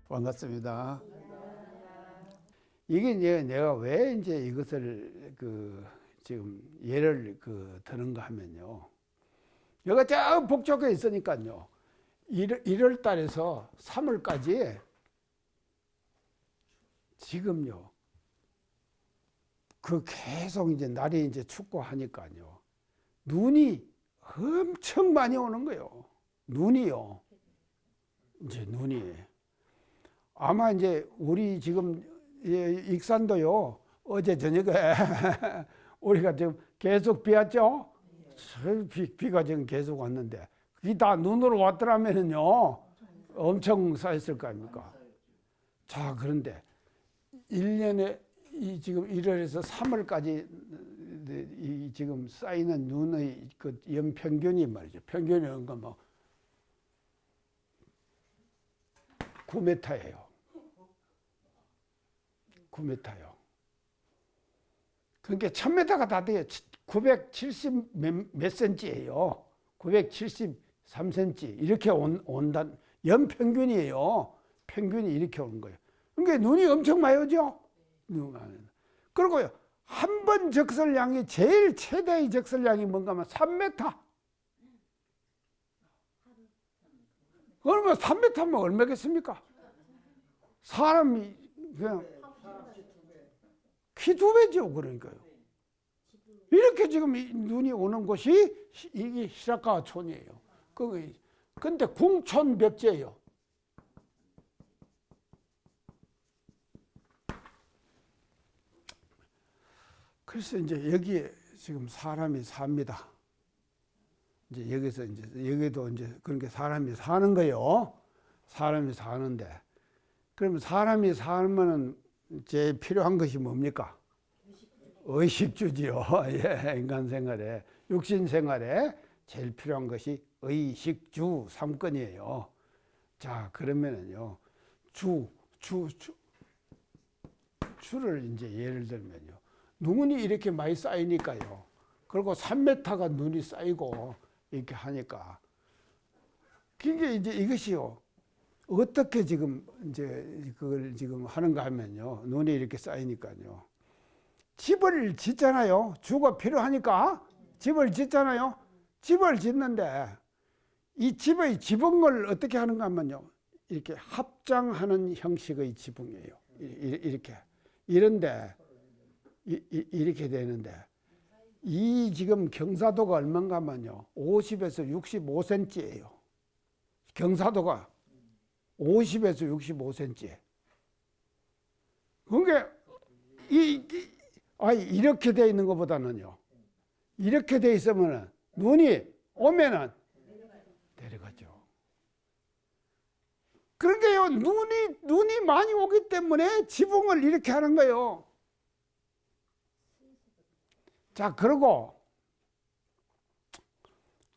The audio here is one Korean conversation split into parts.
반갑습니다. 이게 이제 내가 왜 이제 이것을 지금 예를 드는가 하면요. 여기가 쫙 북쪽에 있으니까요. 1월 달에서 3월까지 지금요. 계속 이제 날이 이제 춥고 하니까요. 눈이 엄청 많이 오는 거예요. 눈이요. 이제 눈이. 아마 이제 우리 지금 익산도요. 어제 저녁에 우리가 지금 계속 비 왔죠? 비가 지금 계속 왔는데 그게 다 눈으로 왔더라면은요. 엄청 쌓였을 거 아닙니까? 자, 그런데 1년에 지금 1월에서 3월까지 이 지금 쌓이는 눈의 연평균이 말이죠. 평균이 뭔가 뭐 9m예요. 9m요. 그러니까 1000m가 다 돼요. 970 몇 cm예요. 973cm 이렇게 온단 연평균이에요. 평균이 이렇게 오는 거예요. 그러니까 눈이 엄청 많이 오죠. 그리고요. 한 번 적설량이 제일 최대의 적설량이 뭔가 하면 3m. 그러면 3m면 얼마겠습니까? 사람이 그냥 키 2배죠. 그러니까요. 이렇게 지금 눈이 오는 곳이 이게 시라카와촌이에요. 근데 궁촌벽제예요. 그래서 이제 여기에 지금 사람이 삽니다. 이제 여기서 이제 여기도 이제 그런 게 사람이 사는 거예요. 사람이 사는데 그러면 사람이 살면은 제일 필요한 것이 뭡니까? 의식주지요. 예, 인간 생활에 육신 생활에 제일 필요한 것이 의식주 3건이에요. 자, 그러면은요. 주를 이제 예를 들면요. 눈이 이렇게 많이 쌓이니까요. 그리고 3m가 눈이 쌓이고 이렇게 하니까. 그게 이제 이것이요. 어떻게 지금 이제 그걸 지금 하는가 하면요. 눈이 이렇게 쌓이니까요. 집을 짓잖아요. 주가 필요하니까 집을 짓잖아요. 집을 짓는데 이 집의 지붕을 어떻게 하는가 하면요. 이렇게 합장하는 형식의 지붕이에요. 이렇게. 이런데 이렇게 되는데 이 지금 경사도가 얼마인가 하면요. 50에서 65cm예요. 경사도가 50에서 65cm. 그러니까 이렇게 돼 있는 것보다는요. 이렇게 돼 있으면 눈이 오면은 내려가죠. 그러니까요. 눈이 많이 오기 때문에 지붕을 이렇게 하는 거예요. 자, 그리고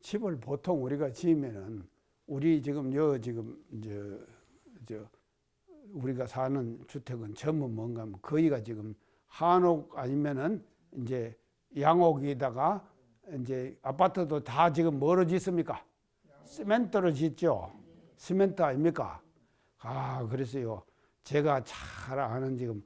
집을 보통 우리가 지으면은 우리 지금 우리가 사는 주택은 전부 뭔가 하면 거의가 지금 한옥 아니면은 이제 양옥에다가 이제 아파트도 다 지금 뭐로 짓습니까? 시멘트로 짓죠. 시멘트 아닙니까? 그래서요. 제가 잘 아는 지금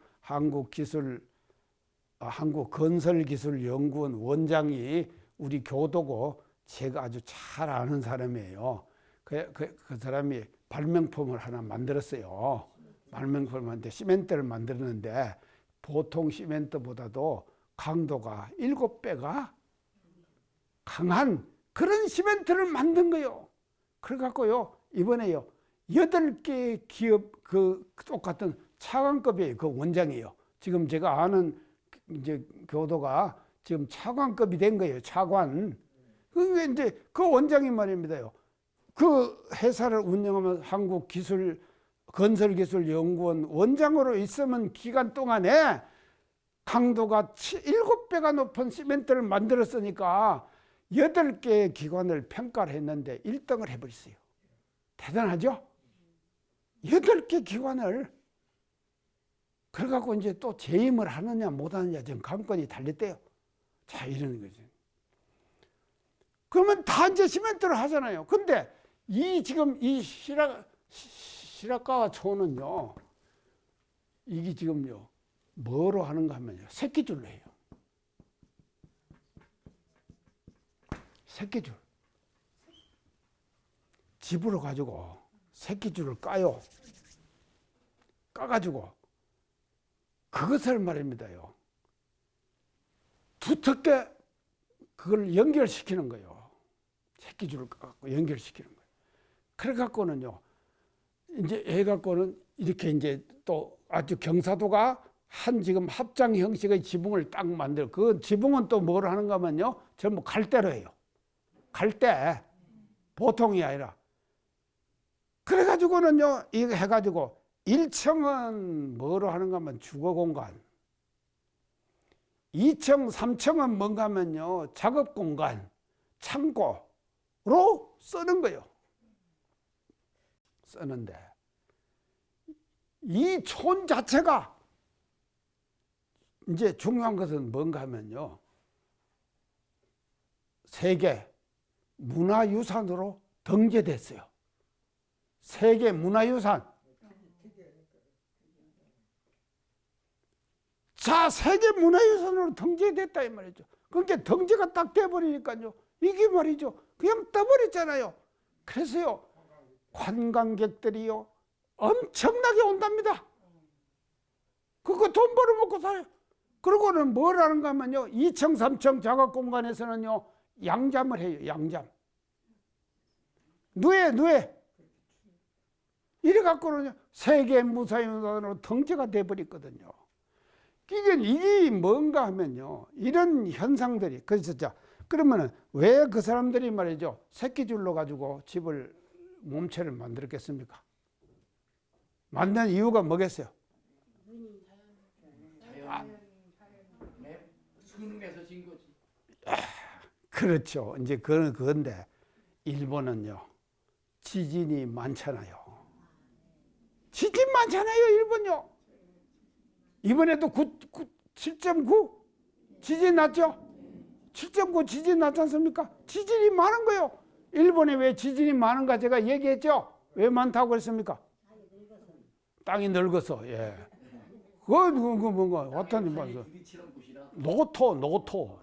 한국건설기술연구원 원장이 우리 교도고 제가 아주 잘 아는 사람이에요. 그 사람이 발명품을 하나 만들었어요. 발명품을 만들 시멘트를 만들었는데 보통 시멘트보다도 강도가 7배가 강한 그런 시멘트를 만든 거예요. 그래갖고요. 이번에요. 8개 기업 똑같은 차관급이에요. 그 원장이에요. 지금 제가 아는 이제 교도가 지금 차관급이 된 거예요. 차관. 그게 이제 그 원장이 말입니다요. 그 회사를 운영하면 건설기술연구원 원장으로 있으면 기간 동안에 강도가 7배가 높은 시멘트를 만들었으니까 8개의 기관을 평가를 했는데 1등을 해버렸어요. 대단하죠? 8개 기관을 그래갖고 이제 또 재임을 하느냐 못하느냐 지금 감건이 달렸대요. 자, 이러는 거죠. 그러면 다 이제 시멘트를 하잖아요. 근데 지금 이 시라카와 초는요, 이게 지금요, 뭐로 하는가 하면요, 새끼줄로 해요. 새끼줄. 집으로 가지고 새끼줄을 까요. 까가지고 그것을 말입니다요. 두텁게 그걸 연결시키는 거예요. 새끼줄을 까갖고 연결시키는 거예요. 그래갖고는요, 이제 해갖고는 이렇게 이제 또 아주 경사도가 한 지금 합장 형식의 지붕을 딱 만들어. 그 지붕은 또 뭘 하는가 하면요, 전부 갈대로 해요. 갈대. 보통이 아니라. 그래가지고는요, 이거 해가지고 1층은 뭐로 하는가 하면 주거 공간. 2층, 3층은 뭔가 하면요, 작업 공간, 창고로 쓰는 거예요. 쓰는데 이 촌 자체가 이제 중요한 것은 뭔가 하면요, 세계 문화유산으로 등재됐어요. 세계 문화유산. 자, 세계 문화유산으로 등재됐다 이 말이죠. 그러니까 등재가 딱 돼버리니까요, 이게 말이죠, 그냥 떠버렸잖아요. 그래서요, 관광객들이요 엄청나게 온답니다. 그거 돈 벌어먹고 살아요. 그러고는 뭘 하는가 하면요, 2층 3층 작업 공간에서는요 양잠을 해요. 양잠. 누에 이래 갖고는 세계 문화유산으로 등재가 돼버렸거든요. 이게 뭔가 하면요, 이런 현상들이. 그래서 자, 그러면은 왜 그 사람들이 말이죠, 새끼줄로 가지고 집을 몸체를 만들었겠습니까? 만든 이유가 뭐겠어요? 수능에서 진 거지. 그렇죠. 이제 그건데 일본은요, 지진이 많잖아요. 지진 많잖아요, 일본요. 이번에도 7.9 지진 났죠? 7.9 지진 났지 않습니까? 지진이 많은 거예요. 일본에 왜 지진이 많은가 제가 얘기했죠? 왜 많다고 그랬습니까? 땅이 늙어서. 예. 그거 뭔가 어떤 말이죠? 노토.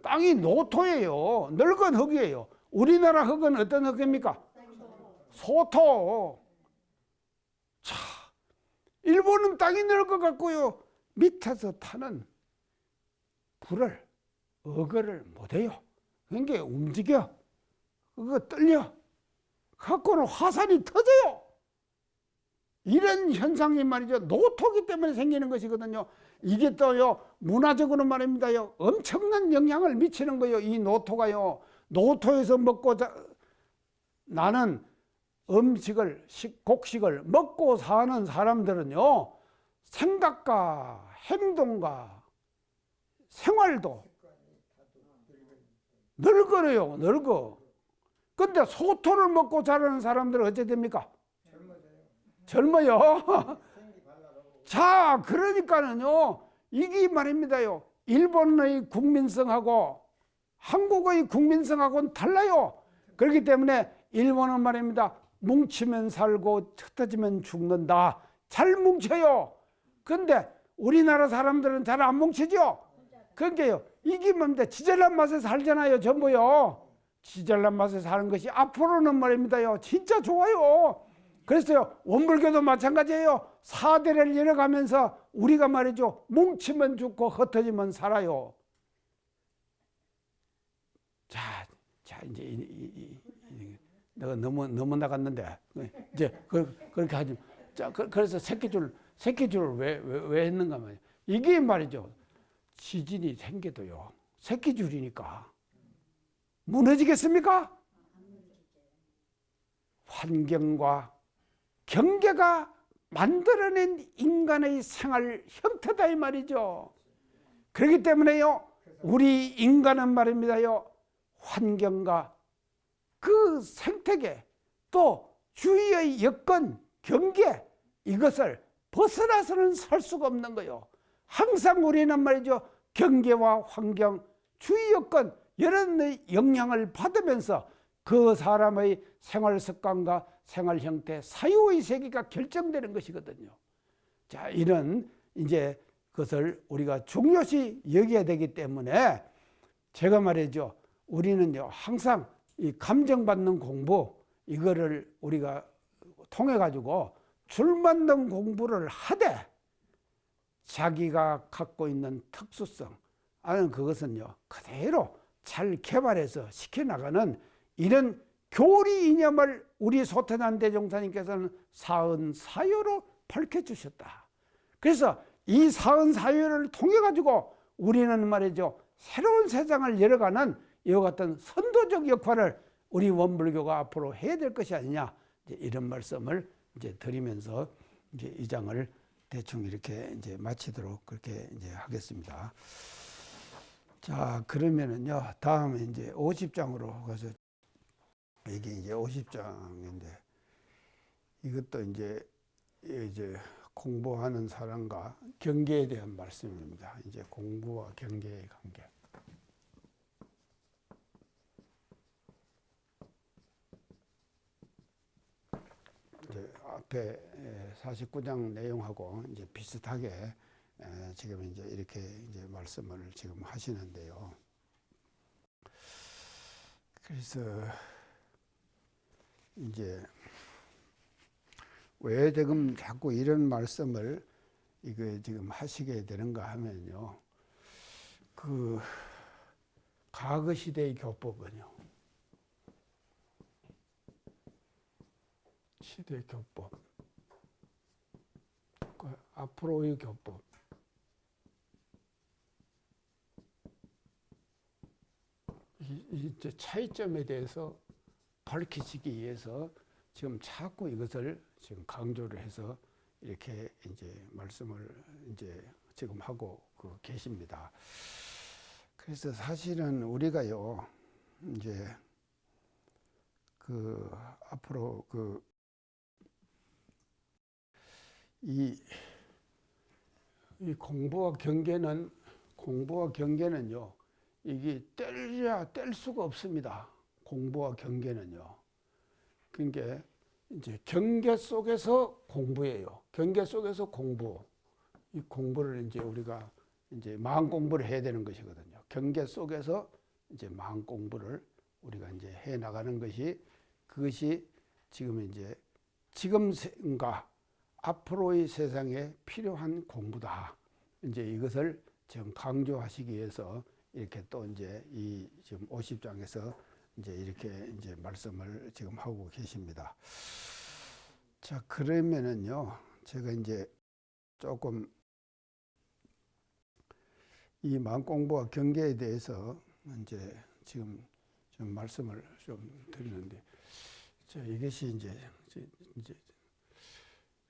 땅이 노토예요. 늙은 흙이에요. 우리나라 흙은 어떤 흙입니까? 소토. 자, 일본은 땅이 늙어갖고요, 밑에서 타는 불을 어거를 못해요. 그러니까 움직여. 그거 떨려. 갖고는 화산이 터져요. 이런 현상이 말이죠, 노토기 때문에 생기는 것이거든요. 이게 또요, 문화적으로 말입니다요, 엄청난 영향을 미치는 거예요. 이 노토가요, 노토에서 먹고 나는 음식을, 곡식을 먹고 사는 사람들은요, 생각과 행동과 생활도 늙어요. 늙어. 근데 소토를 먹고 자라는 사람들은 어째 됩니까? 젊어요. 자, 그러니까는요, 이게 말입니다요, 일본의 국민성하고 한국의 국민성하고는 달라요. 그렇기 때문에 일본은 말입니다, 뭉치면 살고 흩어지면 죽는다. 잘 뭉쳐요. 근데 우리나라 사람들은 잘 안 뭉치죠. 그러니까요, 이게 뭡니까, 지잘난 맛에 살잖아요, 전부요. 지잘난 맛에 사는 것이 앞으로는 말입니다요, 진짜 좋아요. 그래서요, 원불교도 마찬가지예요. 4대를 이어가면서 우리가 말이죠, 뭉치면 죽고 흩어지면 살아요. 자, 이제 내가 너무 나갔는데 이제 그렇게 하지. 자, 그래서 새끼줄을 왜 했는가 말이에요. 이게 말이죠, 지진이 생겨도요, 새끼줄이니까 무너지겠습니까? 환경과 경계가 만들어낸 인간의 생활 형태다 이 말이죠. 그렇기 때문에요, 우리 인간은 말입니다요, 환경과 그 생태계 또 주위의 여건, 경계, 이것을 벗어나서는 살 수가 없는 거예요. 항상 우리는 말이죠, 경계와 환경, 주위 여건 이런 영향을 받으면서 그 사람의 생활 습관과 생활 형태, 사유의 세계가 결정되는 것이거든요. 자, 이런 이제 그것을 우리가 중요시 여겨야 되기 때문에 제가 말이죠. 우리는요, 항상 이 감정받는 공부, 이거를 우리가 통해 가지고 줄만든 공부를 하되 자기가 갖고 있는 특수성, 아는 그것은요, 그대로 잘 개발해서 시켜나가는 이런 교리 이념을 우리 소태단 대종사님께서는 사은사유로 밝혀주셨다. 그래서 이 사은사유를 통해 가지고 우리는 말이죠, 새로운 세상을 열어가는 이와 같은 선도적 역할을 우리 원불교가 앞으로 해야 될 것이 아니냐, 이제 이런 말씀을 이제 드리면서 이제 이 장을 대충 이렇게 이제 마치도록 그렇게 이제 하겠습니다. 자, 그러면은요, 다음에 이제 50장으로 가서, 이게 이제 50장인데, 이것도 이제 공부하는 사람과 경계에 대한 말씀입니다. 이제 공부와 경계의 관계. 이제 앞에 49장 내용하고 이제 비슷하게 지금 이제 이렇게 이제 말씀을 지금 하시는데요. 그래서 이제 왜 지금 자꾸 이런 말씀을 이거 지금 하시게 되는가 하면요, 그 과거 시대의 교법은요, 시대 교법, 그 앞으로의 교법, 이제 차이점에 대해서 밝히시기 위해서 지금 자꾸 이것을 지금 강조를 해서 이렇게 이제 말씀을 이제 지금 하고 계십니다. 그래서 사실은 우리가요, 이제 앞으로 이 공부와 경계는요, 이게 뗄래야 뗄 수가 없습니다. 공부와 경계는요. 그러니까 이제 경계 속에서 공부예요. 경계 속에서 공부. 이 공부를 이제 우리가 이제 마음 공부를 해야 되는 것이거든요. 경계 속에서 이제 마음 공부를 우리가 이제 해 나가는 것이, 그것이 지금 이제 지금과 앞으로의 세상에 필요한 공부다. 이제 이것을 지금 강조하시기 위해서 이렇게 또 이제 이 지금 50장에서 이제 이렇게 이제 말씀을 지금 하고 계십니다. 자, 그러면은요, 제가 이제 조금 이 마음 공부와 경계에 대해서 이제 지금 좀 말씀을 좀 드리는데, 자, 이것이 이제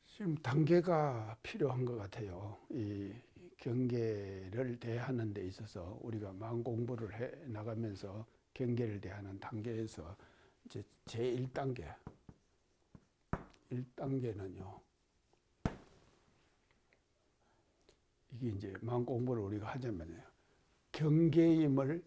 지금 단계가 필요한 것 같아요. 이 경계를 대하는 데 있어서 우리가 마음 공부를 해 나가면서 경계를 대하는 단계에서 이제 제1단계, 1단계는요, 이게 이제 마음 공부를 우리가 하자면요, 경계임을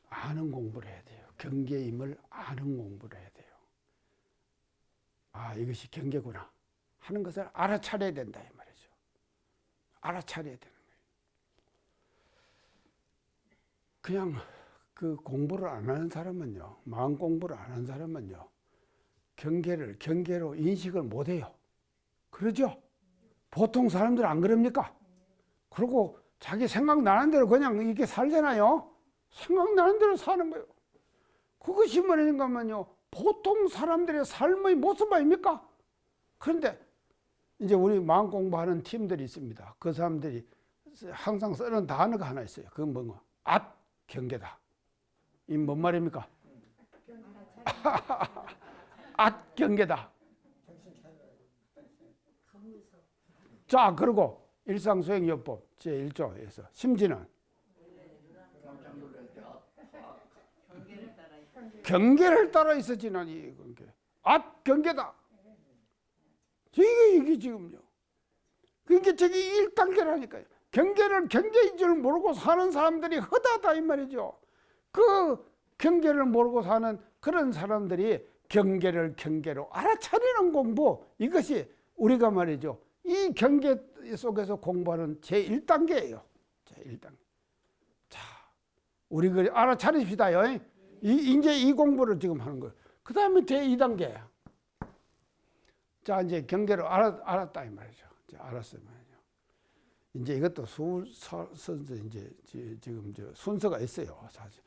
아는 공부를 해야 돼요. 경계임을 아는 공부를 해야 돼요. 아, 이것이 경계구나 하는 것을 알아차려야 된다, 이 말이죠. 알아차려야 되는 거예요. 그냥 그 공부를 안 하는 사람은요, 마음 공부를 안 하는 사람은요, 경계로 인식을 못 해요. 그러죠? 보통 사람들은 안 그럽니까? 그리고 자기 생각나는 대로 그냥 이렇게 살잖아요. 생각나는 대로 사는 거예요. 그것이 뭐냐면요, 보통 사람들의 삶의 모습 아닙니까? 그런데 이제 우리 마음 공부하는 팀들이 있습니다. 그 사람들이 항상 쓰는 단어가 하나 있어요. 그건 뭔가? 경계다. 이 뭔 말입니까? 경계다. 자, 그리고 일상수행요법 제1조에서 심지는 경계를 따라 있어지는 이 관계. 경계다. 이게 지금요. 그러니까 저기 1단계라니까요. 경계를 경계인 줄 모르고 사는 사람들이 허다하다 이 말이죠. 그 경계를 모르고 사는 그런 사람들이 경계로 알아차리는 공부, 이것이 우리가 말이죠. 이 경계 속에서 공부하는 제1단계예요. 제1단계. 자, 우리 그 알아차립시다요. 이제 이 공부를 지금 하는 거예요. 그 다음에 제2단계. 자, 이제 경계로 알았다 이 말이죠. 이제 알았어요 말이죠. 이제 이것도 이제 지금 순서가 있어요. 사실.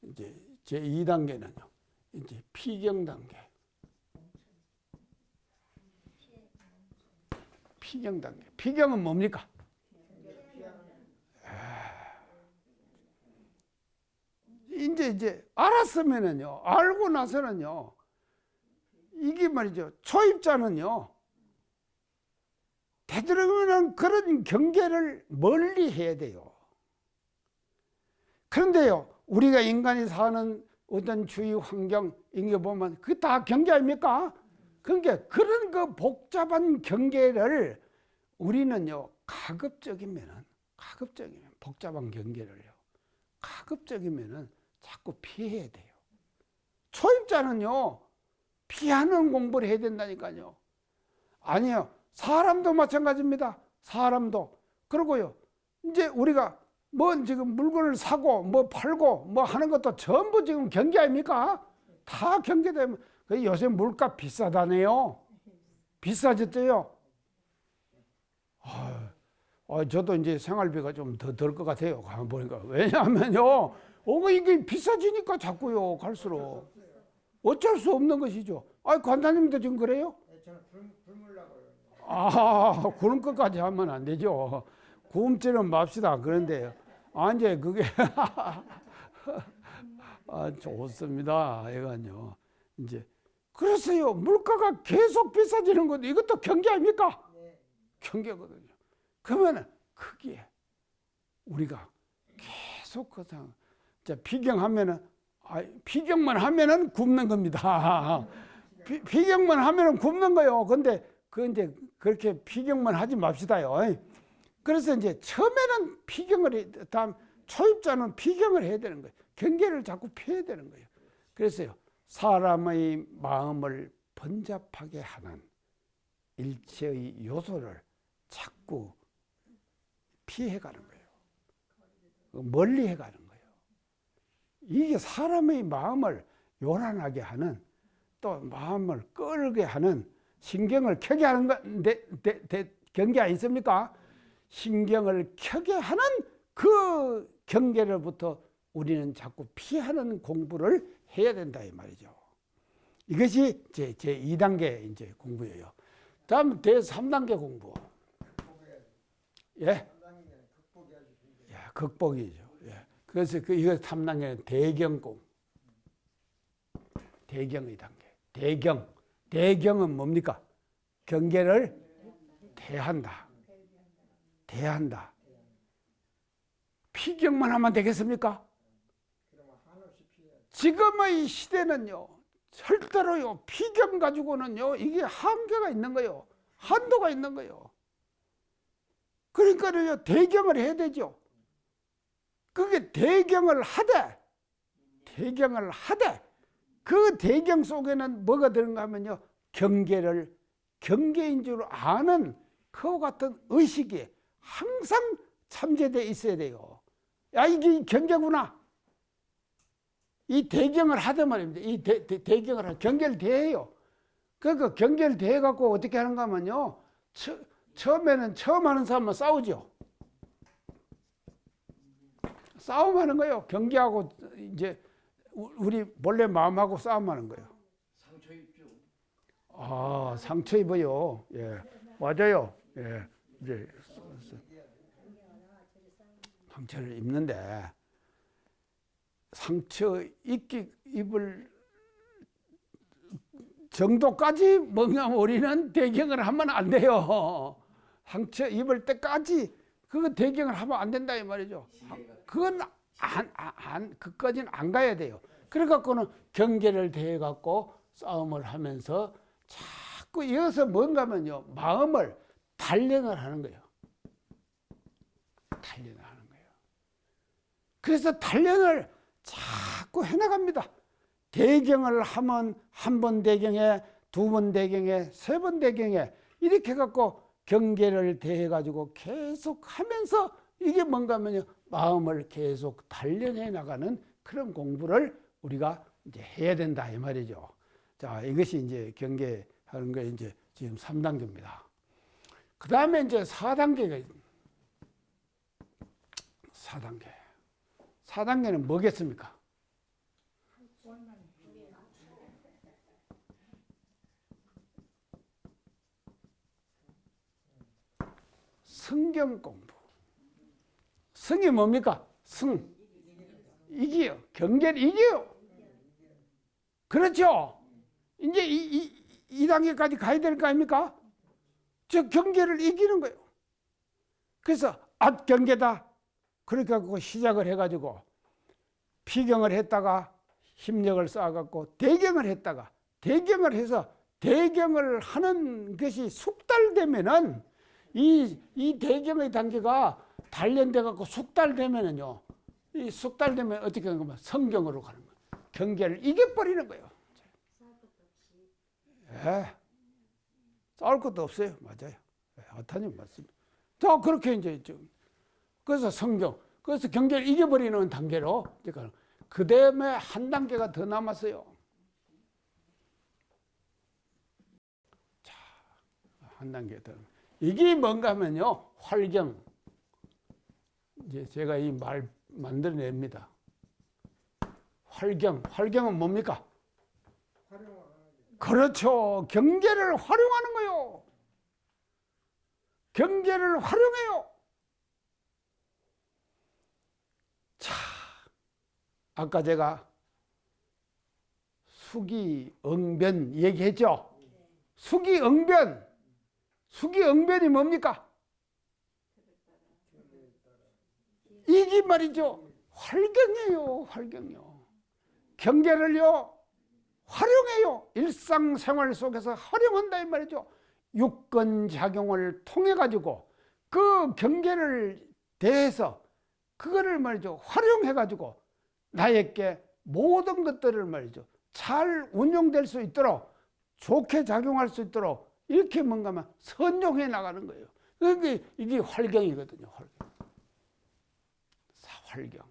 이제 제2단계는요. 이제 피경 단계. 피경 단계. 피경은 뭡니까? 이제 알았으면은요. 알고 나서는요. 이게 말이죠. 초입자는요. 되도록이면 그런 경계를 멀리 해야 돼요. 그런데요. 우리가 인간이 사는 어떤 주위 환경 이게 보면 그게 다 경계 아닙니까? 그러니까 그런 그 복잡한 경계를 우리는요. 가급적이면 복잡한 경계를요. 가급적이면은 자꾸 피해야 돼요. 초입자는요. 피하는 공부를 해야 된다니까요. 아니요. 사람도 마찬가지입니다. 사람도. 그리고요. 이제 우리가 뭐 지금 물건을 사고 뭐 팔고 뭐 하는 것도 전부 지금 경계 아닙니까? 다 경계되면 요새 물값 비싸다네요. 비싸졌대요. 저도 이제 생활비가 좀 더 들 것 같아요. 가만 보니까. 왜냐하면요. 이게 비싸지니까 자꾸요. 갈수록. 어쩔 수 없는 것이죠. 관장님도 지금 그래요? 저는 굶으려고요. 구름 것까지 하면 안 되죠. 구음질은 맙시다. 그런데, 이제 그게, 좋습니다. 이건요. 이제, 그래서요. 물가가 계속 비싸지는 것도 이것도 경계 아닙니까? 네. 경계거든요. 그러면 크기에 우리가 계속 피경만 하면은 굶는 겁니다. 피경만 하면은 굶는 거요. 근데 이제 그렇게 피경만 하지 맙시다요. 그래서 이제 처음에는 다음 초입자는 피경을 해야 되는 거예요. 경계를 자꾸 피해야 되는 거예요. 그래서요. 사람의 마음을 번잡하게 하는 일체의 요소를 자꾸 피해가는 거예요. 멀리 해가는 거예요. 이게 사람의 마음을 요란하게 하는, 또 마음을 끌게 하는, 신경을 켜게 하는 경계 아니십니까? 신경을 켜게 하는 그 경계로부터 우리는 자꾸 피하는 공부를 해야 된다 이 말이죠. 이것이 제 2단계 이제 공부예요. 다음 제 3단계 공부. 예? 극복이죠. 예. 그래서 이거 3단계는 대경공. 대경의 단계. 대경은 뭡니까? 경계를 대한다. 피경만 하면 되겠습니까? 지금의 시대는요. 절대로요. 피경 가지고는요. 이게 한계가 있는 거예요. 한도가 있는 거예요. 그러니까요. 대경을 해야 되죠. 그게 대경을 하되 그 대경 속에는 뭐가 들어가 하면요. 경계인 줄 아는 그와 같은 의식이 항상 참재되어 있어야 돼요. 야, 이게 경계구나. 이 대경을 하든 말입니다. 이 대경을 경계를 대해요. 그러니까 경계를 대해갖고 어떻게 하는가 하면요. 처음에는 처음 하는 사람은 싸우죠. 싸움하는 거예요. 경계하고 이제 우리 본래 마음하고 싸움하는 거예요. 상처 입죠. 상처 입어요. 예, 맞아요. 예, 이제 상처를 입는데 상처 입을 정도까지 뭐냐면 우리는 대경을 하면 안 돼요. 상처 입을 때까지 그 대경을 하면 안 된다 이 말이죠. 그건 그까지는 안 가야 돼요. 그래갖고는 경계를 대해갖고 싸움을 하면서 자꾸 이어서 뭔가 하면요. 마음을 단련을 하는 거예요. 단련을 하는 거예요. 그래서 단련을 자꾸 해나갑니다. 대경을 하면 한 번 대경에, 두 번 대경에, 세 번 대경에 이렇게 해갖고 경계를 대해가지고 계속 하면서 이게 뭔가 하면요, 마음을 계속 단련해 나가는 그런 공부를 우리가 이제 해야 된다 이 말이죠. 자, 이것이 이제 경계하는 게 이제 지금 3단계입니다. 그 다음에 이제 4단계가 4단계. 4단계는 뭐겠습니까? 성경 공부. 성이 뭡니까? 성. 이기요. 경계를 이기요. 그렇죠? 이제 이 단계까지 가야 될 거 아닙니까? 저 경계를 이기는 거예요. 그래서 경계다. 그렇게 하고 시작을 해가지고 피경을 했다가 힘력을 쌓아갖고 대경을 했다가 대경을 해서 대경을 하는 것이 숙달되면은 이 대경의 단계가 단련돼갖고 숙달되면은요, 이 숙달되면 어떻게 하는 거면 성경으로 가는 거예요. 경계를 이겨버리는 거예요. 예. 싸울 것도 없어요. 맞아요. 하타님 맞습니다. 자, 그렇게 이제 좀. 그래서 성경, 그래서 경계를 이겨버리는 단계로, 그 다음에 한 단계가 더 남았어요. 자, 한 단계 더. 이게 뭔가 하면요, 활경. 이제 제가 이 말 만들어냅니다. 활경. 활경은 뭡니까? 그렇죠. 경계를 활용하는 거요. 경계를 활용해요. 자, 아까 제가 수기응변 얘기했죠. 수기응변. 수기응변이 뭡니까? 이게 말이죠. 활경이에요. 활경이요. 경계를요, 활용해요. 일상생활 속에서 활용한다 이 말이죠. 유권작용을 통해 가지고 그 경계를 대해서 그거를 말이죠, 활용해 가지고 나에게 모든 것들을 말이죠, 잘 운용될 수 있도록, 좋게 작용할 수 있도록 이렇게 뭔가 하면 선용해 나가는 거예요. 그게 이게 활경이거든요. 활경.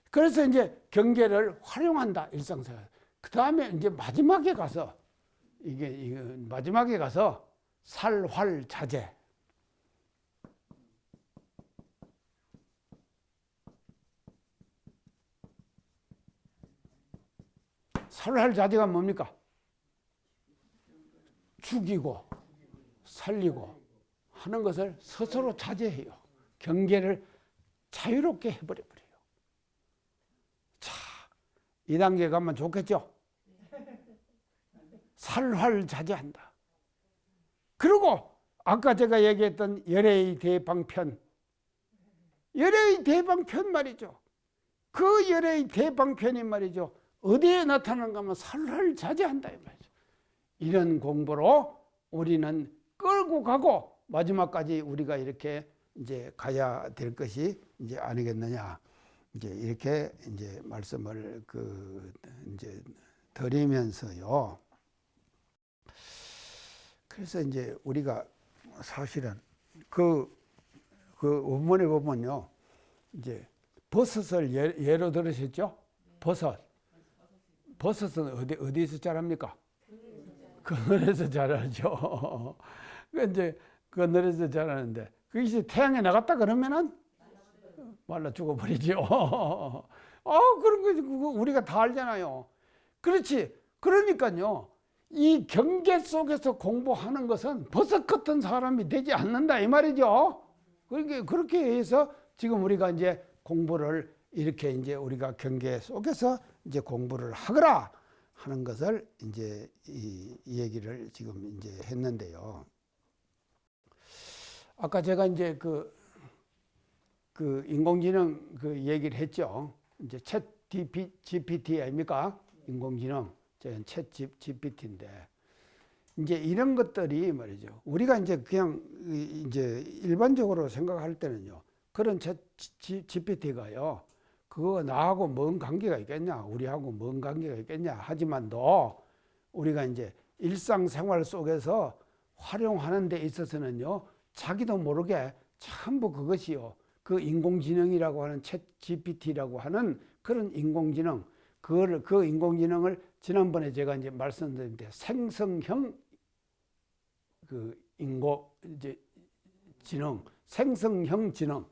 그래서 이제 경계를 활용한다 일상생활. 그 다음에 이제 마지막에 가서 이게 마지막에 가서 살활자제. 살활자제가 뭡니까? 죽이고 살리고 하는 것을 스스로 자제해요. 경계를 자유롭게 해버려요. 자, 이 단계 가면 좋겠죠? 살활자제한다. 그리고 아까 제가 얘기했던 열애의 대방편. 열애의 대방편 말이죠. 그 열애의 대방편이 말이죠. 어디에 나타나는가 하면 살활자제한다 이 말이죠. 이런 공부로 우리는 끌고 가고 마지막까지 우리가 이렇게 이제 가야 될 것이 이제 아니겠느냐. 이제 이렇게 이제 말씀을 이제 드리면서요. 그래서 이제 우리가 사실은 그 원문에 보면요. 이제 버섯을 예로 들으셨죠? 버섯은 어디에서 자랍니까? 그늘에서 자라죠. 이제 그늘에서 자라는데 그것이 태양에 나갔다 그러면은 말라 죽어버리죠. 그런 거 그거 우리가 다 알잖아요. 그렇지. 그러니까요. 이 경계 속에서 공부하는 것은 버섯 같은 사람이 되지 않는다 이 말이죠. 그러니까 그렇게 해서 지금 우리가 이제 공부를 이렇게 이제 우리가 경계 속에서 이제 공부를 하거라 하는 것을 이제 이 얘기를 지금 이제 했는데요. 아까 제가 이제 그 인공지능 그 얘기를 했죠. 이제 챗 GPT 아닙니까? 인공지능. 챗 GPT인데. 이제 이런 것들이 말이죠. 우리가 이제 그냥 이제 일반적으로 생각할 때는요. 그런 GPT가요. 그거 나하고 뭔 관계가 있겠냐? 우리하고 뭔 관계가 있겠냐? 하지만도 우리가 이제 일상생활 속에서 활용하는 데 있어서는요. 자기도 모르게 전부 그것이요. 그 인공지능이라고 하는 챗 GPT라고 하는 그런 인공지능, 그 인공지능을 지난번에 제가 이제 말씀드렸는데 생성형 이제 지능, 생성형 지능.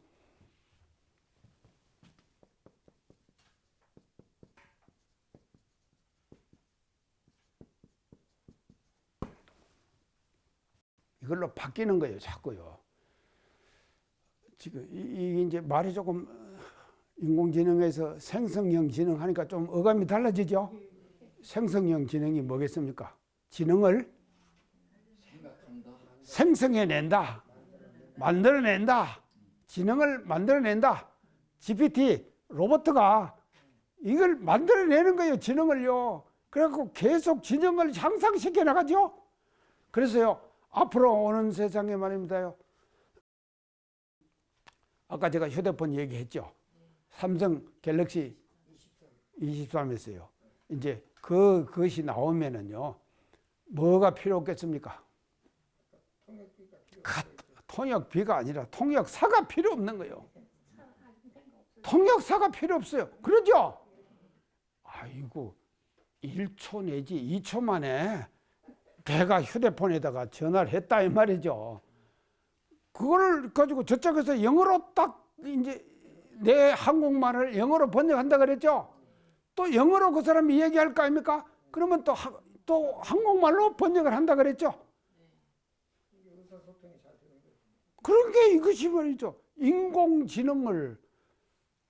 이걸로 바뀌는 거예요, 자꾸요. 지금 이게 이제 말이 조금 인공지능에서 생성형 지능 하니까 좀 어감이 달라지죠? 생성형 지능이 뭐겠습니까? 지능을 생성해낸다, 만들어낸다, 지능을 만들어낸다. GPT, 로봇가 이걸 만들어내는 거예요, 지능을요. 그래갖고 계속 지능을 향상시켜 나가죠. 그래서요, 앞으로 오는 세상에 말입니다요. 아까 제가 휴대폰 얘기했죠. 삼성 갤럭시 23에서요. 이제 그것이 나오면은요, 뭐가 필요 없겠습니까? 통역비가 아니라 통역사가 필요 없는 거예요. 통역사가 필요 없어요. 그러죠? 아이고, 1초 내지 2초 만에 내가 휴대폰에다가 전화를 했다 이 말이죠. 그거를 가지고 저쪽에서 영어로 딱 이제 내 한국말을 영어로 번역한다 그랬죠. 또 영어로 그 사람이 얘기할 거 아닙니까? 그러면 또 한국말로 번역을 한다 그랬죠. 그런 게 이것이 말이죠. 인공지능을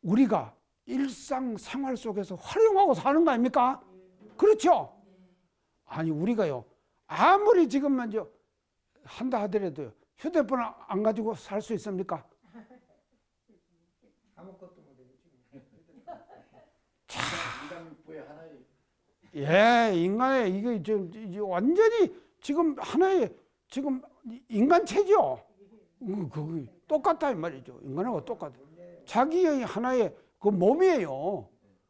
우리가 일상생활 속에서 활용하고 사는 거 아닙니까? 그렇죠? 아니 우리가요. 아무리 지금 먼저 한다 하더라도요. 휴대폰 안 가지고 살 수 있습니까? 아무것도 못해요. 예, 인간의 이게 완전히 지금 하나의 지금 인간체죠. 그 똑같다 이 말이죠. 인간하고 똑같아. 자기의 하나의 그 몸이에요.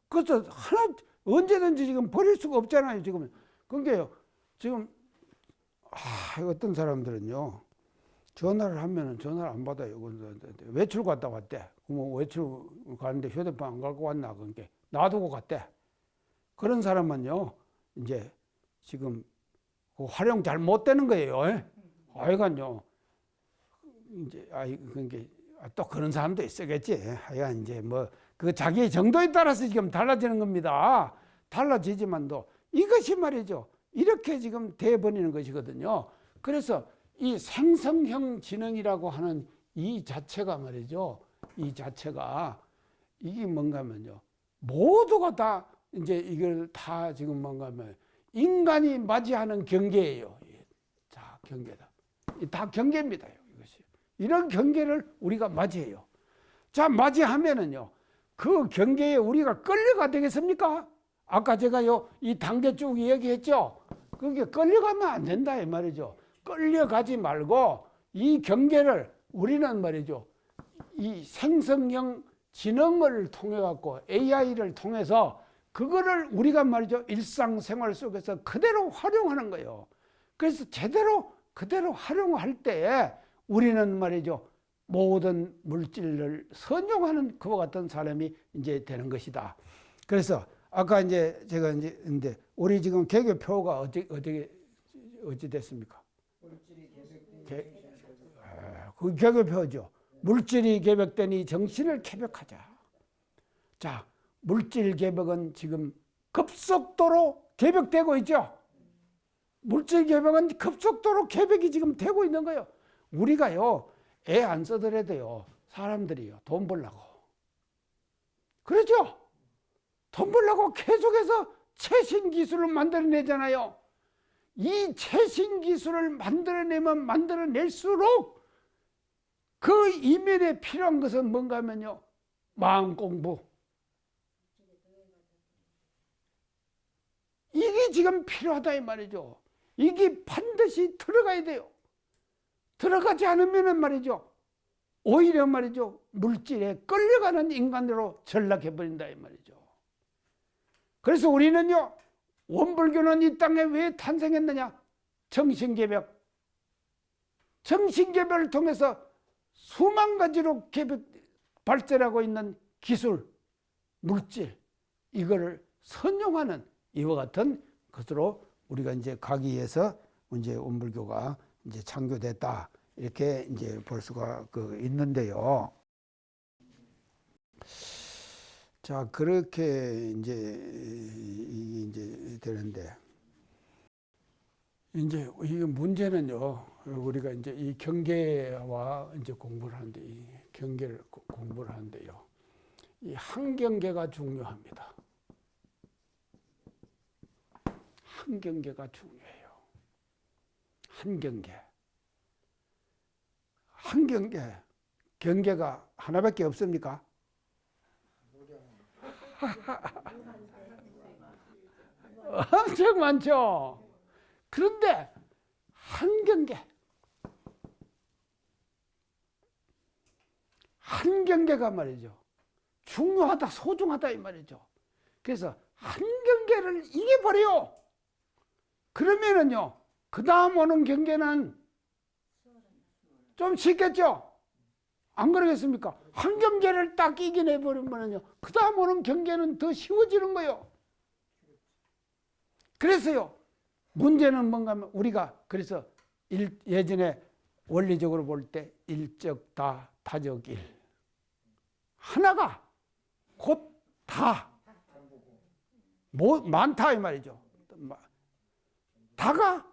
그래서 하나 언제든지 지금 버릴 수가 없잖아요. 지금 그러니까요. 지금 어떤 사람들은요. 전화를 하면은 전화를 안 받아요. 외출 갔다 왔대. 그럼 외출 가는데 휴대폰 안 갖고 왔나? 그러니까 놔두고 갔대. 그런 사람은요, 이제 지금 그 활용 잘 못 되는 거예요. 하여간요, 이제 그러니까 또 그런 사람도 있겠지. 하여간 이제 뭐 그 자기의 정도에 따라서 지금 달라지는 겁니다. 달라지지만도 이것이 말이죠. 이렇게 지금 돼버리는 것이거든요. 그래서 이 생성형 지능이라고 하는 이 자체가 말이죠. 이 자체가 이게 뭔가 하면요. 모두가 다 이제 이걸 다 지금 뭔가 하면 인간이 맞이하는 경계예요. 자, 경계다. 다 경계입니다. 이것이. 이런 경계를 우리가 맞이해요. 자, 맞이하면은요. 그 경계에 우리가 끌려가 되겠습니까? 아까 제가요. 이 단계 쭉 얘기했죠. 그게 끌려가면 안 된다 이 말이죠. 끌려가지 말고 이 경계를 우리는 말이죠. 이 생성형 지능을 통해 갖고 AI를 통해서 그거를 우리가 말이죠. 일상생활 속에서 그대로 활용하는 거예요. 그래서 제대로 그대로 활용할 때에 우리는 말이죠. 모든 물질을 선용하는 그와 같은 사람이 이제 되는 것이다. 그래서 아까 이제 제가 이제 근데 우리 지금 개교표가 어찌 됐습니까? 그 개교표죠. 물질이 개벽되니 정신을 개벽하자. 자, 물질 개벽은 지금 급속도로 개벽되고 있죠. 물질 개벽은 급속도로 개벽이 지금 되고 있는 거예요. 우리가요, 애 안 쓰더라도요, 사람들이요, 돈 벌라고. 그렇죠? 돈 벌라고 계속해서 최신 기술을 만들어내잖아요. 이 최신 기술을 만들어내면 만들어낼수록 그 이면에 필요한 것은 뭔가 하면요, 마음 공부. 이게 지금 필요하다 이 말이죠. 이게 반드시 들어가야 돼요. 들어가지 않으면 말이죠. 오히려 말이죠, 물질에 끌려가는 인간으로 전락해버린다 이 말이죠. 그래서 우리는요, 원불교는 이 땅에 왜 탄생했느냐? 정신개벽. 정신개벽을 통해서 수만 가지로 발전하고 있는 기술, 물질, 이거를 선용하는 이와 같은 것으로 우리가 이제 가기 위해서 이제 원불교가 이제 창조됐다. 이렇게 이제 볼 수가 있는데요. 자, 그렇게 이제 되는데, 이제 이 문제는요, 우리가 이제 이 경계와 이제 공부를 하는데, 이 경계를 공부를 하는데요, 이 한경계가 중요합니다. 한경계가 중요해요. 한경계. 한경계. 경계가 하나밖에 없습니까? 엄청 많죠. 그런데 한경계가 말이죠, 중요하다, 소중하다 이 말이죠. 그래서 한경계를 이겨버려요. 그러면은요, 그 다음 오는 경계는 좀 쉽겠죠? 안 그러겠습니까? 한 경계를 딱 이겨내버리면요, 그 다음 오는 경계는 더 쉬워지는 거예요. 그래서요, 문제는 뭔가 하면 우리가 그래서 예전에 원리적으로 볼 때 일적다, 다적일. 하나가 곧 다. 많다 이 말이죠. 다가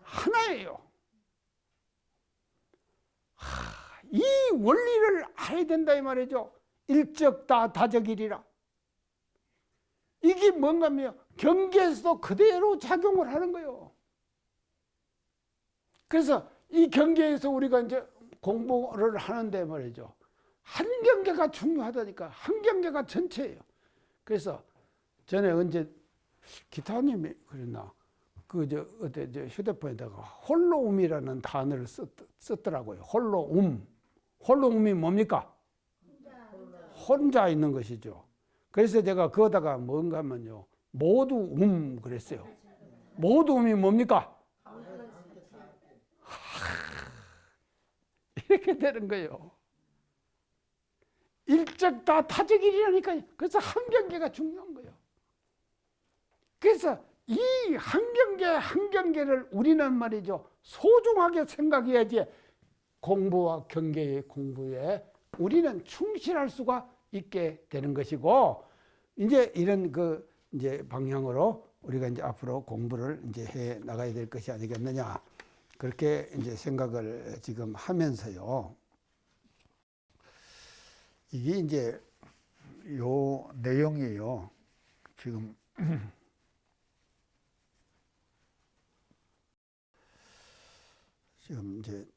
하나예요. 이 원리를 알아야 된다 이 말이죠. 일적다, 다적일이라. 이게 뭔가 하면 경계에서도 그대로 작용을 하는 거예요. 그래서 이 경계에서 우리가 이제 공부를 하는데 말이죠, 한 경계가 중요하다니까. 한 경계가 전체예요. 그래서 전에 언제 기타님이 그랬나, 어때 휴대폰에다가 홀로움이라는 단어를 썼더라고요. 홀로움. 홀로움이 뭡니까? 혼자 있는 것이죠. 그래서 제가 그거다가 뭔가 하면요, 모두 그랬어요. 모두음이 뭡니까? 이렇게 되는 거예요. 일적다, 타적일이라니까요. 그래서 한경계가 중요한 거예요. 그래서 이 한경계를 우리는 말이죠, 소중하게 생각해야지 공부와 경계의 공부에 우리는 충실할 수가 있게 되는 것이고, 이제 이런 이제 방향으로 우리가 이제 앞으로 공부를 이제 해 나가야 될 것이 아니겠느냐, 그렇게 이제 생각을 지금 하면서요. 이게 이제 요 내용이에요. 지금 이제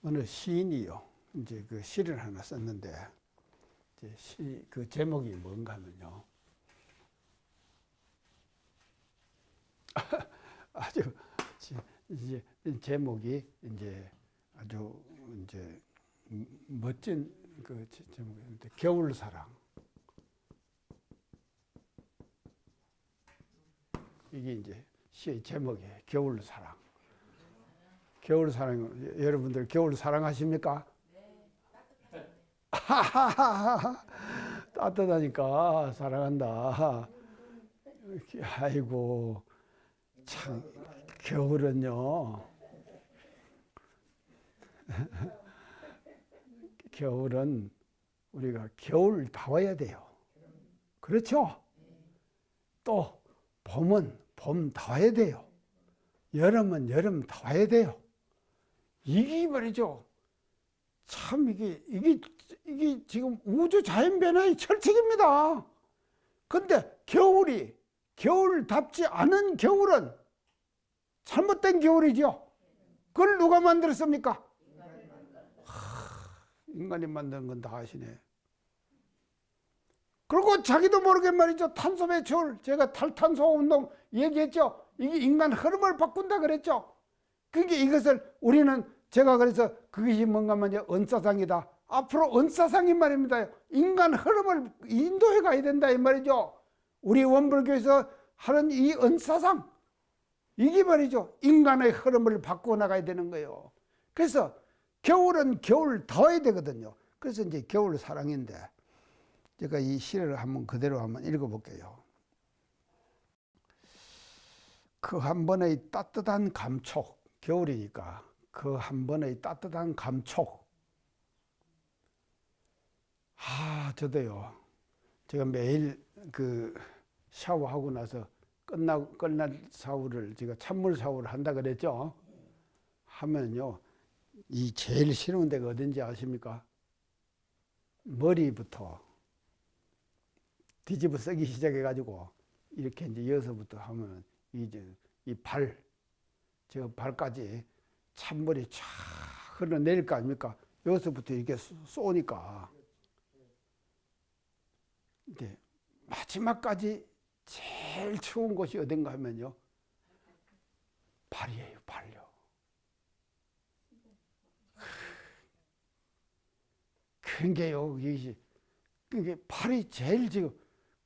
어느 시인이요, 이제 시를 하나 썼는데, 이제 그 제목이 뭔가 하면요, 아주 이제 제목이 이제 아주 이제 멋진 제목인데, 겨울사랑. 이게 이제 시의 제목이에요. 겨울사랑. 겨울사랑. 여러분들 겨울 사랑하십니까? 네. 따뜻하니까 사랑한다. 아이고, 참 겨울은요, 겨울은 우리가 겨울다워야 돼요. 그렇죠? 또 봄은 봄다워야 돼요. 여름은 여름다워야 돼요. 이게 말이죠, 참 이게 지금 우주 자연 변화의 철칙입니다. 근데 겨울답지 않은 겨울은 잘못된 겨울이죠. 그걸 누가 만들었습니까? 인간이 만든 건 다 아시네. 그리고 자기도 모르게 말이죠, 탄소 배출, 제가 탈탄소 운동 얘기했죠. 이게 인간 흐름을 바꾼다 그랬죠. 그러니까 이것을 우리는 제가 그래서 그것이 뭔가 하면 은사상이다. 앞으로 은사상이 말입니다. 인간 흐름을 인도해 가야 된다 이 말이죠. 우리 원불교에서 하는 이 은사상, 이게 말이죠. 인간의 흐름을 바꾸어 나가야 되는 거예요. 그래서 겨울은 겨울 더워야 되거든요. 그래서 이제 겨울 사랑인데 제가 이 시를 한번 그대로 한번 읽어볼게요. 그 한 번의 따뜻한 감촉, 겨울이니까 그 한 번의 따뜻한 감촉. 저도요. 제가 매일 그 샤워하고 나서 끝날 샤워를 제가 찬물 샤워를 한다 그랬죠. 하면요. 이 제일 싫은 데가 어딘지 아십니까? 머리부터 뒤집어 쓰기 시작해가지고 이렇게 이제 여기서부터 하면 이제 이 저 발까지 찬물이 쫙 흘러내릴 거 아닙니까? 여기서부터 이렇게 쏘니까 이제 마지막까지 제일 추운 곳이 어딘가 하면요. 발이에요, 발요. 그런 게요, 이게 발이 제일 지금.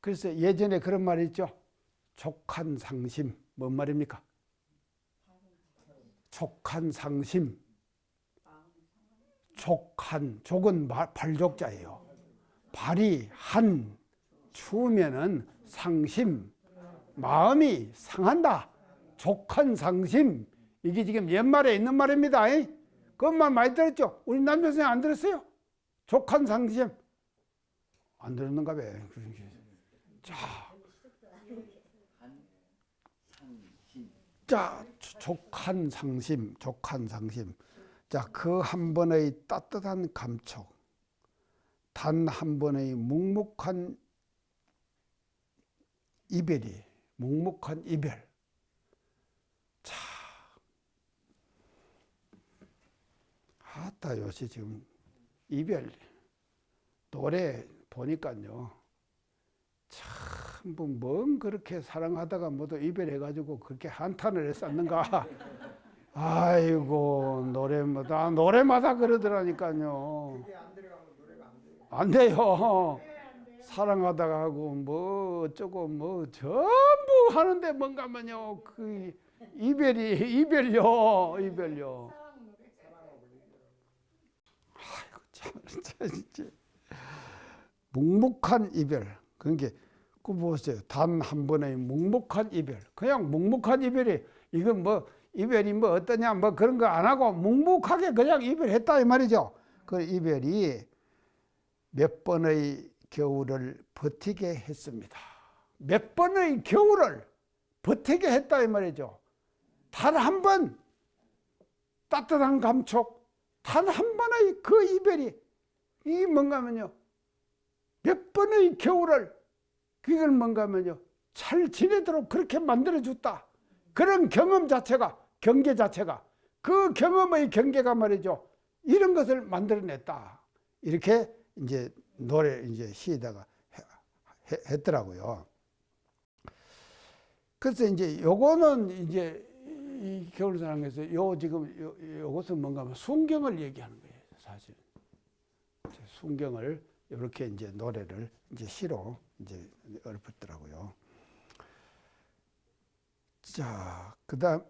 그래서 예전에 그런 말이 있죠. 족한상심. 뭔 말입니까? 족한상심. 족은 발족자예요. 발이 추우면은 상심, 마음이 상한다. 족한상심. 이게 지금 옛말에 있는 말입니다. 그것만 많이 들었죠? 우리 남자 선생님 안 들었어요? 족한상심. 안 들었는가 봐. 자, 족한상심. 자, 그 한 번의 따뜻한 감촉, 단 한 번의 묵묵한 이별. 자, 요새 지금 이별 노래 보니까요. 참, 뭔 그렇게 사랑하다가 모두 이별해가지고 그렇게 한탄을 했었는가. 아이고, 노래마다 그러더라니까요. 그게 안 들어가면 노래가 안 돼요. 안 돼요. 사랑하다가 하고 뭐 어쩌고 뭐 전부 하는데 뭔가면요. 그 이별요. 아이고, 참, 진짜. 묵묵한 이별. 그러니까 그 보세요. 단 한 번의 묵묵한 이별. 그냥 묵묵한 이별이 이건 뭐 이별이 뭐 어떠냐 뭐 그런 거 안 하고 묵묵하게 그냥 이별했다 이 말이죠. 그 이별이 몇 번의 겨울을 버티게 했습니다. 몇 번의 겨울을 버티게 했다 이 말이죠. 단 한 번 따뜻한 감촉, 단 한 번의 그 이별이 이 뭔가 하면요. 몇 번의 겨울을 그걸 뭔가 하면요. 잘 지내도록 그렇게 만들어줬다. 그런 경험 자체가, 경계 자체가, 그 경험의 경계가 말이죠. 이런 것을 만들어냈다. 이렇게 이제 노래 이제 시에다가 했더라고요. 그래서 이제 요거는 이제 이 겨울사랑에서 요것은 뭔가 하면 순경을 얘기하는 거예요, 사실. 순경을 이렇게 이제 노래를 이제 시로 이제 읊었더라고요. 자, 그다음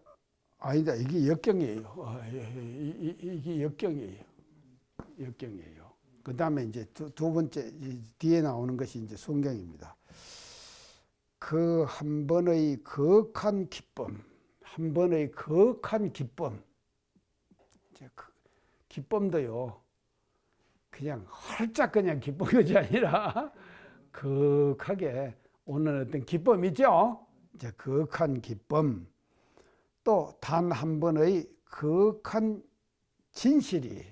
아니다, 이게 역경이에요. 이게 역경이에요. 그다음에 이제 두 번째 뒤에 나오는 것이 이제 순경입니다. 그 한 번의 거룩한 기쁨, 그 기쁨도요. 그냥 활짝 그냥 기쁜 것이 아니라 거룩하게 오는 어떤 기쁨 있죠. 이제 거룩한 기쁨, 또 단 한 번의 거룩한 진실.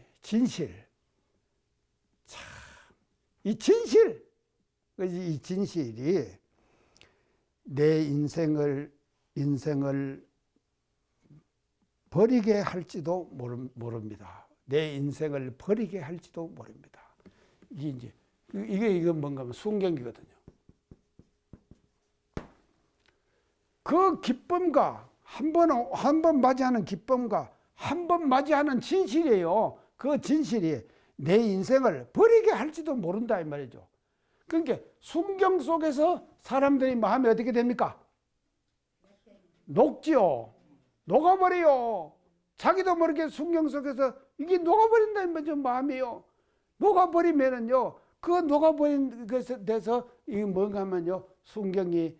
참, 이 진실이 내 인생을 버리게 할지도 모릅니다. 내 인생을 버리게 할지도 모릅니다. 이게 뭔가 하면 순경이거든요. 그 기쁨과 한 번 맞이하는 기쁨과 한 번 맞이하는 진실이에요. 그 진실이 내 인생을 버리게 할지도 모른다 이 말이죠. 그러니까 순경 속에서 사람들이 마음이 어떻게 됩니까? 녹지요. 녹아버려요. 자기도 모르게 순경 속에서 이게 녹아버린다 이 말이죠. 마음이요. 녹아버리면은요. 그 녹아버린 것에 대해서 이게 뭔가 하면요. 순경이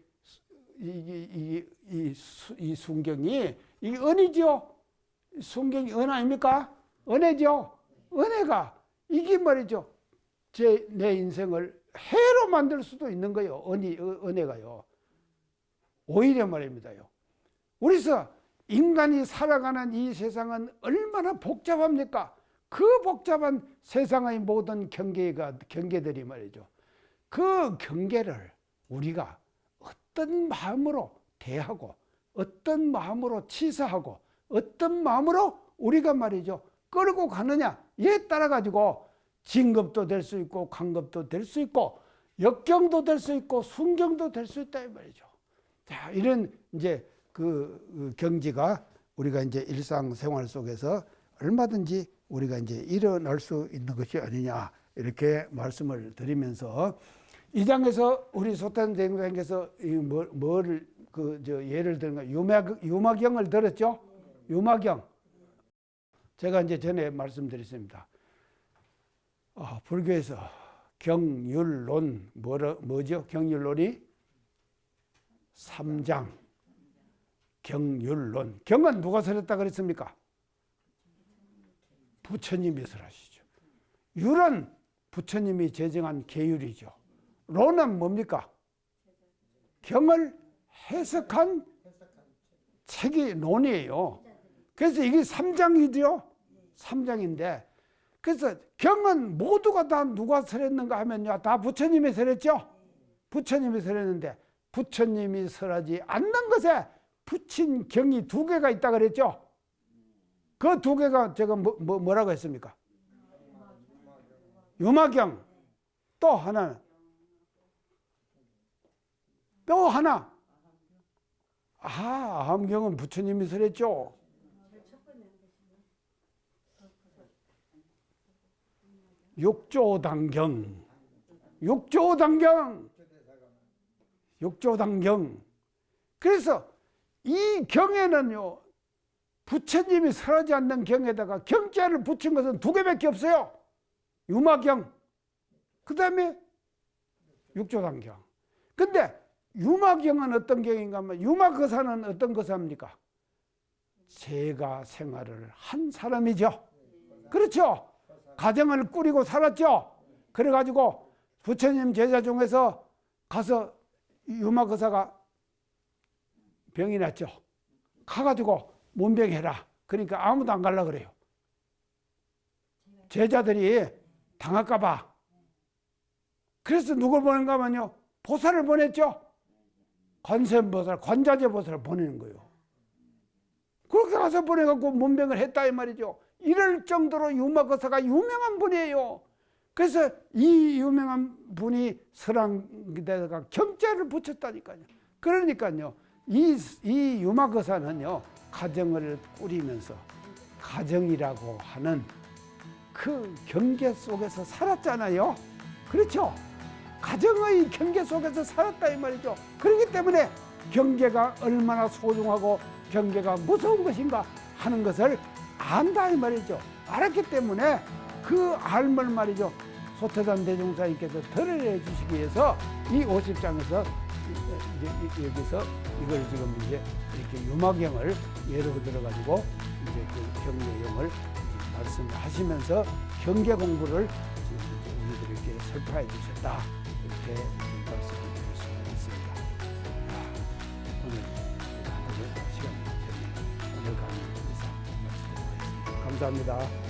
이 순경이 이 은이죠. 순경이 은 아닙니까? 은혜죠. 은혜가 이게 말이죠. 내 인생을 해로 만들 수도 있는 거예요. 은혜가요. 오히려 말입니다요. 그래서 인간이 살아가는 이 세상은 얼마나 복잡합니까? 그 복잡한 세상의 모든 경계들이 말이죠. 그 경계를 우리가 어떤 마음으로 대하고 어떤 마음으로 치사하고 어떤 마음으로 우리가 말이죠. 끌고 가느냐에 따라 가지고 진급도 될 수 있고 강급도 될 수 있고 역경도 될 수 있고 순경도 될 수 있다 이 말이죠. 자, 이런 이제 그 경지가 우리가 이제 일상생활 속에서 얼마든지 우리가 이제 일어날 수 있는 것이 아니냐 이렇게 말씀을 드리면서 이 장에서 우리 소탄 대행사님께서 뭐를 예를 들면 유마경을 들었죠? 유마경. 제가 이제 전에 말씀드렸습니다. 불교에서 경율론 뭐죠? 경율론이 3장. 경율론. 경은 누가 설했다 그랬습니까? 부처님이 설하시죠. 율은 부처님이 제정한 계율이죠. 론은 뭡니까? 경을 해석한 책이 논이에요. 그래서 이게 3장이죠. 3장인데 그래서 경은 모두가 다 누가 설했는가 하면요. 다 부처님이 설했죠. 부처님이 설했는데 부처님이 설하지 않는 것에 붙인 경이 2개가 있다 그랬죠. 그 2개가 제가 뭐라고 했습니까? 유마경. 또 하나는 또 하나. 아함경은 부처님이 설했죠. 육조당경. 육조당경. 육조당경. 그래서 이 경에는요. 부처님이 설하지 않는 경에다가 경자를 붙인 것은 2개밖에 없어요. 유마경. 그 다음에 육조당경. 근데 유마경은 어떤 경인가 하면 유마거사는 어떤 거사입니까? 제가 생활을 한 사람이죠. 그렇죠. 가정을 꾸리고 살았죠. 그래가지고 부처님 제자 중에서 가서 유마거사가 병이 났죠. 가가지고 문병해라. 그러니까 아무도 안 가려고 그래요. 제자들이 당할까봐. 그래서 누굴 보낸가 하면요. 보살을 보냈죠. 관세음보살, 관자재보살을 보내는 거예요. 그렇게 가서 보내갖고 문병을 했다 이 말이죠. 이럴 정도로 유마거사가 유명한 분이에요. 그래서 이 유명한 분이 설한 데다가 경자를 붙였다니까요. 그러니까요. 이 유마거사는요. 가정을 꾸리면서 가정이라고 하는 그 경계 속에서 살았잖아요. 그렇죠? 가정의 경계 속에서 살았다 이 말이죠. 그렇기 때문에 경계가 얼마나 소중하고 경계가 무서운 것인가 하는 것을 안다 이 말이죠. 알았기 때문에 그 알을 말이죠. 소태산 대종사님께서 드러내 주시기 위해서 이 50장에서 여기서 이걸 지금 이제 이렇게 유마경을 예로 들어가지고 이제 그 경 내용을 말씀하시면서 경계 공부를 우리들에게 설파해 주셨다. 이렇게 말씀을 드릴 수가 있습니다. 오늘 시간 되면 오늘 강의 이상 마치도록 하겠습니다. 감사합니다.